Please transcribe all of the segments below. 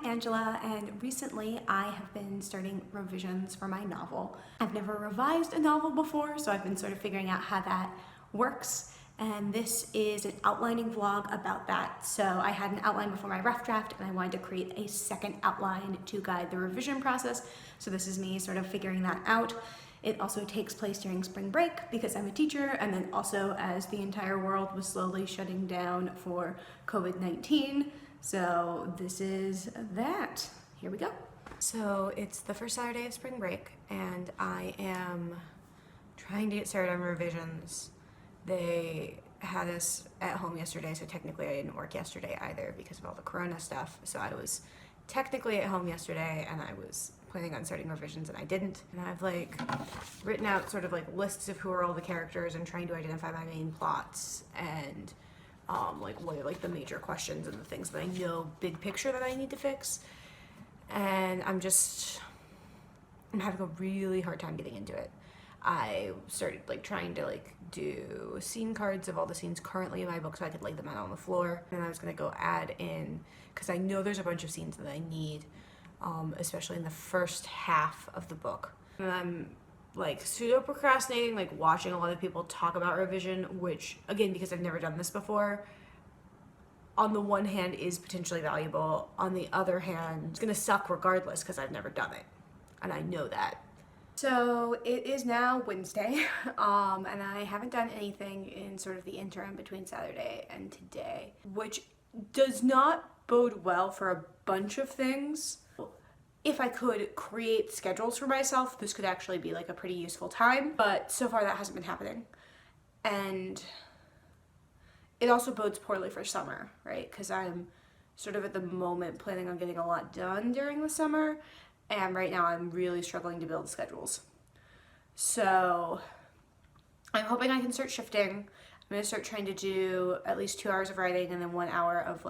Angela, and recently I have been starting revisions for my novel. I've never revised a novel before, so I've been sort of figuring out how that works, and this is an outlining vlog about that. So I had an outline before my rough draft, and I wanted to create a second outline to guide the revision process, so this is me sort of figuring that out. It also takes place during spring break because I'm a teacher, and then also as the entire world was slowly shutting down for COVID-19. So this is that. Here we go. So it's the first Saturday of spring break, and I am trying to get started on revisions. They had us at home yesterday, so technically I didn't work yesterday either because of all the corona stuff. So I was technically at home yesterday, and I was planning on starting revisions, and I didn't. And I've written out sort of lists of who are all the characters and trying to identify my main plots and what are the major questions and the things that I know big picture that I need to fix. And I'm having a really hard time getting into it. I started trying to do scene cards of all the scenes currently in my book so I could lay them out on the floor. And I was gonna go add in, because I know there's a bunch of scenes that I need, especially in the first half of the book. And I'm pseudo procrastinating, watching a lot of people talk about revision, which again, because I've never done this before, on the one hand is potentially valuable. On the other hand, it's gonna suck regardless because I've never done it, and I know that. So it is now Wednesday, and I haven't done anything in sort of the interim between Saturday and today, which does not bode well for a bunch of things. If I could create schedules for myself, this could actually be a pretty useful time, but so far that hasn't been happening. And it also bodes poorly for summer, right? Because I'm sort of at the moment planning on getting a lot done during the summer, and right now I'm really struggling to build schedules. So I'm hoping I can start shifting. I'm gonna start trying to do at least 2 hours of writing and then 1 hour of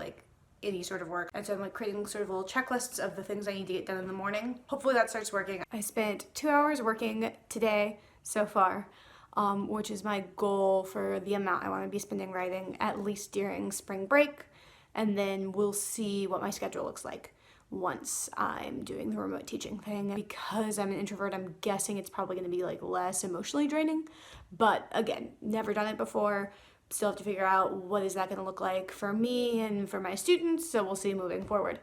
any sort of work. And so I'm creating sort of little checklists of the things I need to get done in the morning. Hopefully that starts working. I spent 2 hours working today so far, which is my goal for the amount I want to be spending writing, at least during spring break. And then we'll see what my schedule looks like once I'm doing the remote teaching thing. Because I'm an introvert, I'm guessing it's probably going to be less emotionally draining. But again, never done it before. Still have to figure out what is that going to look like for me and for my students, so we'll see moving forward.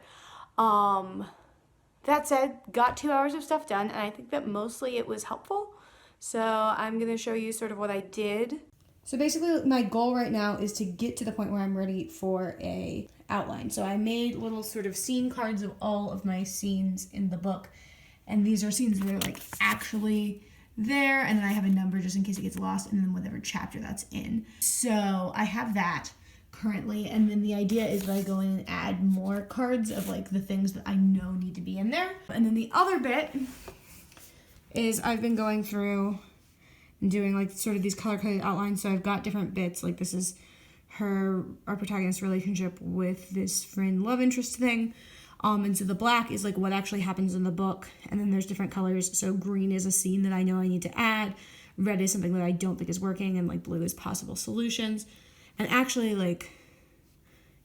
That said, got 2 hours of stuff done, and I think that mostly it was helpful. So I'm going to show you sort of what I did. So basically my goal right now is to get to the point where I'm ready for a outline. So I made little sort of scene cards of all of my scenes in the book, and these are scenes that are actually there, and then I have a number just in case it gets lost, and then whatever chapter that's in. So I have that currently, and then the idea is that I go in and add more cards of the things that I know need to be in there. And then the other bit is I've been going through and doing sort of these color-coded outlines. So I've got different bits, this is our protagonist's relationship with this friend love interest thing. And so the black is what actually happens in the book, and then there's different colors. So green is a scene that I know I need to add, red is something that I don't think is working, and blue is possible solutions. And actually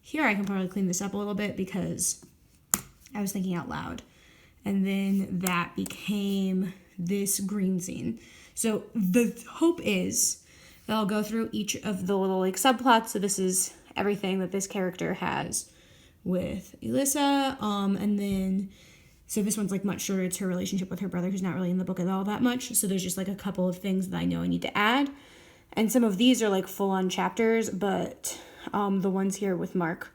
here I can probably clean this up a little bit because I was thinking out loud, and then that became this green scene. So the hope is that I'll go through each of the little subplots. So this is everything that this character has with Elissa, and then so this one's much shorter. It's her relationship with her brother, who's not really in the book at all that much. So there's just a couple of things that I know I need to add, and some of these are full-on chapters, but the ones here with Mark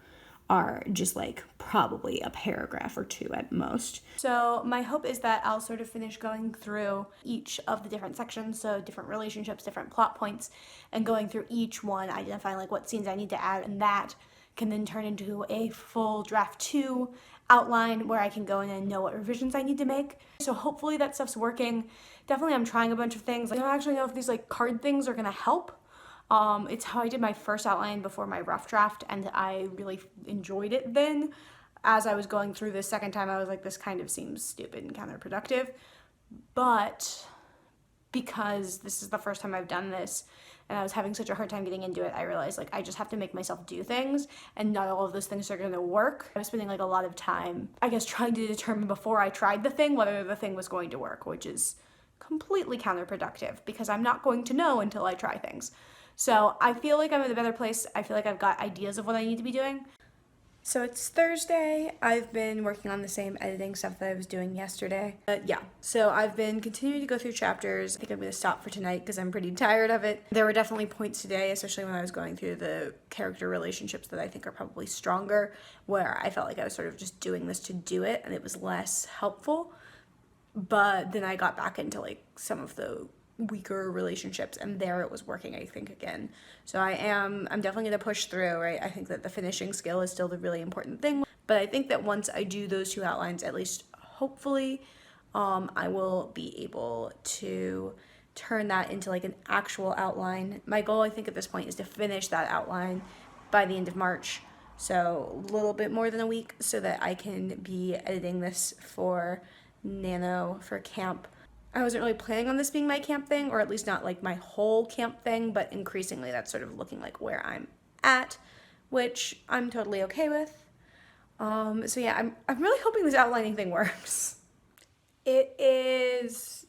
are just probably a paragraph or two at most. So my hope is that I'll sort of finish going through each of the different sections, so different relationships, different plot points, and going through each one, identifying what scenes I need to add, and that can then turn into a full draft 2 outline where I can go in and know what revisions I need to make. So hopefully that stuff's working. Definitely I'm trying a bunch of things. I don't actually know if these card things are gonna help. It's how I did my first outline before my rough draft, and I really enjoyed it then. As I was going through this second time, I was this kind of seems stupid and counterproductive. But because this is the first time I've done this, and I was having such a hard time getting into it, I realized like I just have to make myself do things, and not all of those things are gonna work. I was spending like a lot of time, I guess, trying to determine before I tried the thing whether the thing was going to work, which is completely counterproductive because I'm not going to know until I try things. So I feel like I'm in a better place. I feel like I've got ideas of what I need to be doing. So it's Thursday. I've been working on the same editing stuff that I was doing yesterday. Yeah, so I've been continuing to go through chapters. I think I'm going to stop for tonight because I'm pretty tired of it. There were definitely points today, especially when I was going through the character relationships that I think are probably stronger, where I felt like I was sort of just doing this to do it and it was less helpful. But then I got back into like some of the weaker relationships, and there it was working, I think, again. So I'm definitely going to push through, right? I think that the finishing skill is still the really important thing, but I think that once I do those 2 outlines, at least hopefully, I will be able to turn that into like an actual outline. My goal, I think, at this point is to finish that outline by the end of March, so a little bit more than a week, so that I can be editing this for Nano for camp. I wasn't really planning on this being my camp thing, or at least not like my whole camp thing, but increasingly that's sort of looking like where I'm at, which I'm totally okay with. So yeah, I'm really hoping this outlining thing works. It is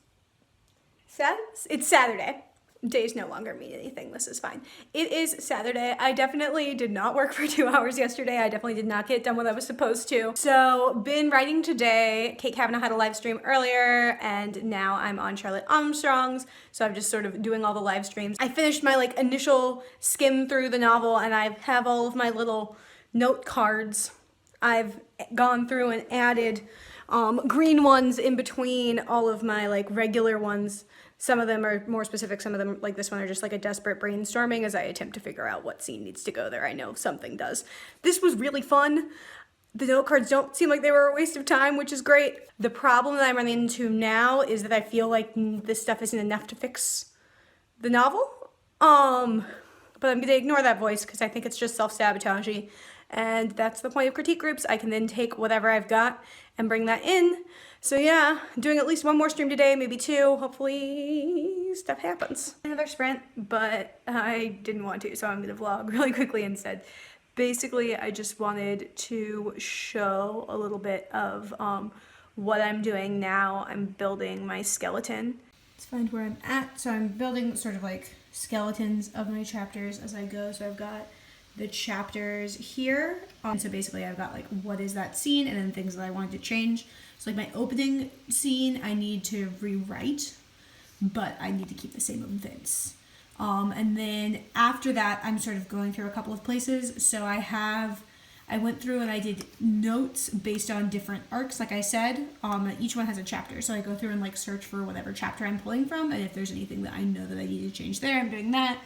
it's Saturday. Days no longer mean anything. This is fine. It is Saturday. I definitely did not work for 2 hours yesterday. I definitely did not get done what I was supposed to. So been writing today. Kate Kavanaugh had a live stream earlier, and now I'm on Charlotte Armstrong's. So I'm just sort of doing all the live streams. I finished my like initial skim through the novel, and I have all of my little note cards. I've gone through and added green ones in between all of my like regular ones. Some of them are more specific, some of them, like this one, are just like a desperate brainstorming as I attempt to figure out what scene needs to go there. I know something does. This was really fun. The note cards don't seem like they were a waste of time, which is great. The problem that I'm running into now is that I feel like this stuff isn't enough to fix the novel. But I'm gonna ignore that voice because I think it's just self-sabotagey. And that's the point of critique groups. I can then take whatever I've got and bring that in. So yeah, doing at least 1 more stream today, maybe 2. Hopefully stuff happens. Another sprint, but I didn't want to, so I'm gonna vlog really quickly instead. Basically, I just wanted to show a little bit of what I'm doing now. I'm building my skeleton. Let's find where I'm at. So I'm building sort of like skeletons of my chapters as I go. So I've got the chapters here. So basically I've got like what is that scene and then things that I wanted to change. So like my opening scene I need to rewrite, but I need to keep the same events. And then after that I'm sort of going through a couple of places. So I went through and I did notes based on different arcs, like I said. Each one has a chapter. So I go through and like search for whatever chapter I'm pulling from, and if there's anything that I know that I need to change there, I'm doing that.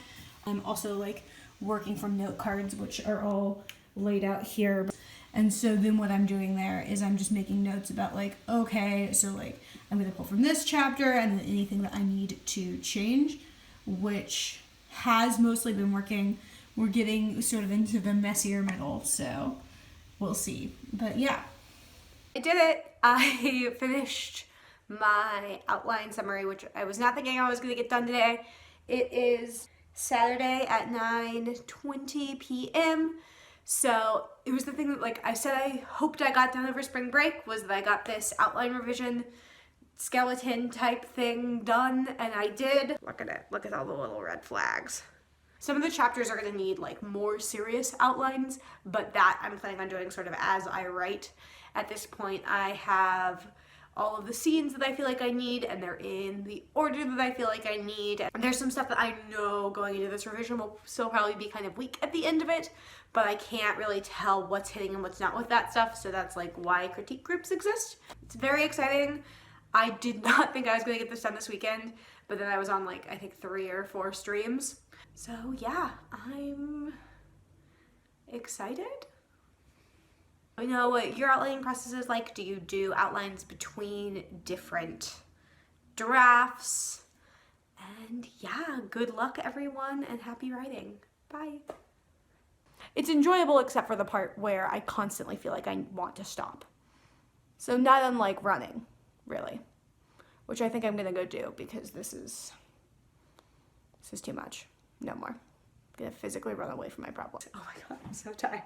I'm also like working from note cards, which are all laid out here. And so then what I'm doing there is I'm just making notes about like, okay, so like I'm gonna pull from this chapter and then anything that I need to change, which has mostly been working. We're getting sort of into the messier middle, so we'll see. But yeah, I did it. I finished my outline summary, which I was not thinking I was gonna get done today. It is Saturday at 9:20 p.m. So it was the thing that like I said I hoped I got done over spring break, was that I got this outline revision skeleton type thing done, and I did. Look at it. Look at all the little red flags. Some of the chapters are going to need like more serious outlines, but that I'm planning on doing sort of as I write. At this point I have all of the scenes that I feel like I need, and they're in the order that I feel like I need. And there's some stuff that I know going into this revision will still probably be kind of weak at the end of it, but I can't really tell what's hitting and what's not with that stuff, so that's like why critique groups exist. It's very exciting. I did not think I was going to get this done this weekend, but then I was on like I think 3 or 4 streams. So yeah, I'm excited. I know what your outlining process is like. Do you do outlines between different drafts? And yeah, good luck everyone and happy writing. Bye. It's enjoyable except for the part where I constantly feel like I want to stop. So not unlike running, really, which I think I'm gonna go do because this is too much. no more. I'm gonna physically run away from my problem. Oh my god, I'm so tired.